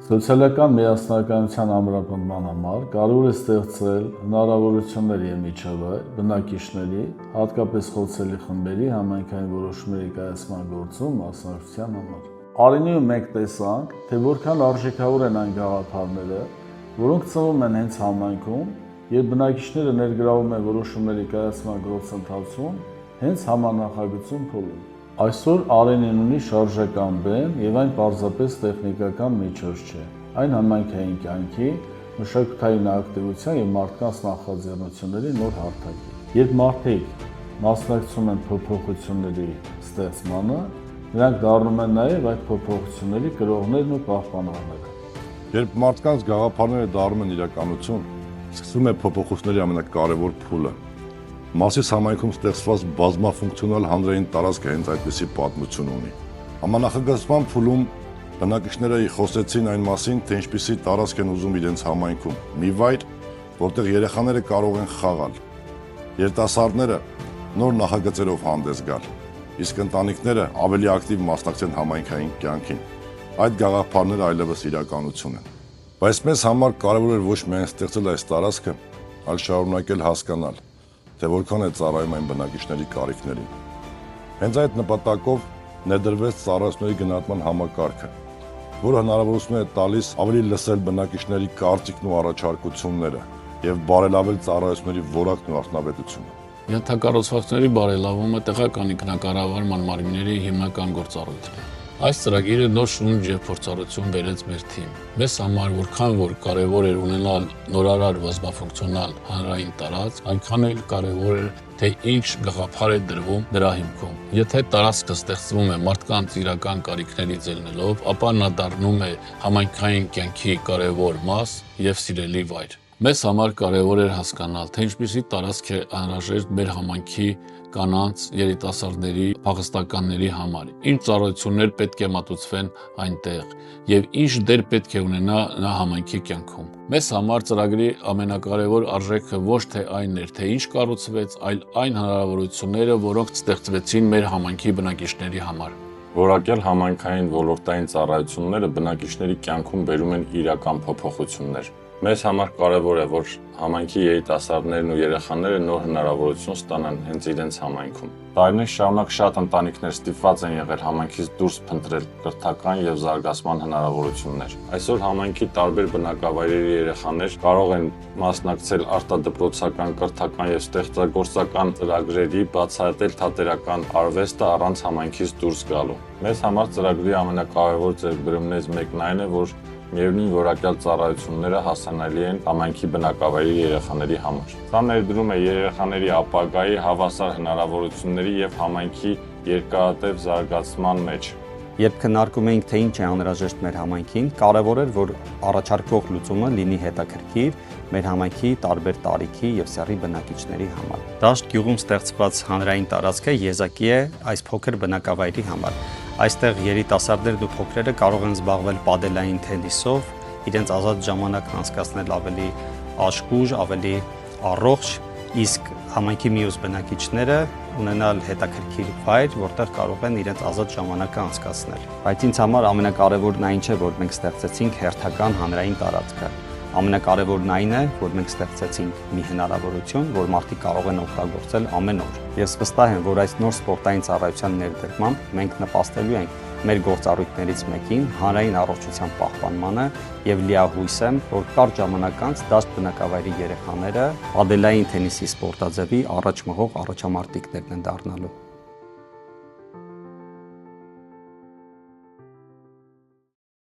Սոցիալական միասնականության ամրապնդման համար կարևոր է ստեղծել հնարավորություններ եւ միջավայր բնակիչների, հատկապես խոցելի խմբերի համայնքային որոշումների կայացման գործում մասնակցության համար։ Արինիում մենք տեսանք, թե որքան արժեքավոր են այն գաղափարները, որոնք ծնվում են հենց համայնքում եւ բնակիչները ներգրավում են որոշումների կայացման գործընթացում հենց համանախագծում փուլում։ Այսօր Արենին ունի շարժական բեմ եւ այն պարզապես տեխնիկական միջոց չէ։ Այն համայնքային կյանքի, մշակութային ակտիվության եւ մարդկանց նախաձեռնությունների նոր հարթակ է։ Երբ մարդիկ մասնակցում են փոփոխությունների ստեղծմանը, նրանք դառնում են նաեւ այդ փոփոխությունների կրողներն ու պահպանողները։ Երբ մարդկանց գաղափարները դառնում են իրականություն, սկսվում է փոփոխությունների ամենակարևոր փուլը։ Մասիս համայնքում ստեղծված բազմաֆունկցիոնալ հանրային տարածքը հենց այդպիսի պատմություն ունի։ Համանախագծման փուլում բնակիչները խոսեցին այն մասին, թե ինչպիսի տարածք են ուզում իրենց համայնքում։ Մի վայր, որտեղ երեխաները կարող են խաղալ, երիտասարդները նոր նախագծերով հանդես գալ, իսկ ընտանիքները ավելի ակտիվ մասնակցեն համայնքային կյանքին։ Այդ գաղափարները այլևս իրականություն են։ Բայց մեզ համար կարևոր էր ոչ միայն ստեղծել այս տարածքը, այլ շարունակել հասկանալ, թե որքան է ծառայում այն բնակիչների կարիքներին։ Հենց այդ նպատակով ներդրվեց ծառայությունների գնահատման համակարգը, որը հնարավորություն է տալիս ավելի լսել բնակիչների կարծիքն ու առաջարկությունները եւ բարելավել ծառայությունների որակն ու արդյունավետությունը։ Ենթակառուցվածքների բարելավումը տեղական ինքնակառավարման մարմինների հիմնական գործառույթն է։ Այս ծրագիրը նոր շունչ եւ փորձառություն բերեց մեր թիմ։ Մեզ համար որքան որ կարևոր էր ունենալ նորարար բազմաֆունկցիոնալ հանրային տարածք, այնքան էլ կարևոր էր թե ինչ գաղափար է դրվում դրա հիմքում։ Եթե տարածքը ստեղծվում է մարդկանց իրական կարիքներից ելնելով, ապա նա դառնում է համայնքային կյանքի կարևոր մաս եւ սիրելի վայր։ Մեզ համար կարևոր էր հասկանալ, թե ինչպիսի տարածք է անհրաժեշտ մեր համայնքի կանանց, երիտասարդների, փախստականների համար, ինչ ծառայություններ պետք է մատուցվեն այնտեղ եւ ինչ դեր պետք է ունենա նա համայնքի կյանքում։ Մեզ համար ծրագրի ամենակարևոր արժեքը ոչ թե այն էր, թե ինչ կառուցվեց, այլ այն հնարավորությունները, որոնք ստեղծվեցին մեր համայնքի բնակիչների համար։ Որակյալ համայնքային ոլորտային ծառայությունները բնակիչների կյանքում բերում են իրական փոփոխություններ։ Մեզ համար կարևոր է, որ համայնքի երիտասարդներն ու երեխաները նոր հնարավորություն ստանան հենց իրենց համայնքում։ Տարիներ շարունակ շատ ընտանիքներ ստիպված են եղել համայնքից դուրս փնտրել կրթական եւ զարգացման հնարավորություններ։ Այսօր համայնքի տարբեր բնակավայրերի երեխաներ կարող են մասնակցել արտադպրոցական, կրթական եւ ստեղծագործական ծրագրերի, բացահայտել թատերական արվեստը առանց համայնքից դուրս գալու։ Մեզ համար ծրագրի ամենակարևոր ձեռքբերումներից մեկն այն է, որ միևնույն որակյալ ծառայությունները հասանելի են համայնքի բնակավայրի երեխաների համար։ Սա ներդրում է երեխաների ապագայի հավասար հնարավորությունների եւ համայնքի երկարատև զարգացման մեջ։ Երբ քննարկում էինք, թե ինչ է անհրաժեշտ մեր համայնքին, կարևոր էր, որ առաջարկվող լուծումը լինի հետաքրքիր մեր համայնքի տարբեր տարիքի եւ սեռի բնակիչների համար։ Դաշտ գյուղում ստեղծված հանրային տարածքը եզակի է այս փոքր բնակավայրի համար։ Այստեղ երիտասարդներն ու փոքրերը կարող են զբաղվել պադելային թենիսով, իրենց ազատ ժամանակն անցկացնել ավելի աշխույժ, ավելի առողջ, իսկ համայնքի մյուս բնակիչները ունենալ հետաքրքիր վայր, որտեղ կարող են իրենց ազատ ժամանակը անցկացնել։ Բայց ինձ համար ամենակարևորն այն չէ, որ մենք ստեղծեցինք հերթական հանրային տարածքը։ Ամենակարևորն այն է, որ մենք ստեղծեցինք մի հնարավորություն, որ մարդիկ կարող են օգտագործել ամեն օր։ Ես վստահ եմ, որ այս նոր սպորտային ծառայության ներդրմամբ մենք նպաստելու ենք մեր գործառույթներից մեկին հանրային առողջության պահպանմանը եւ լիահույս եմ, որ կարճ ժամանակ անց դաշտ բնակավայրի երեխաները պադելային թենիսի սպորտաձևի առաջ մղող առաջամարտիկներն են դառնալու։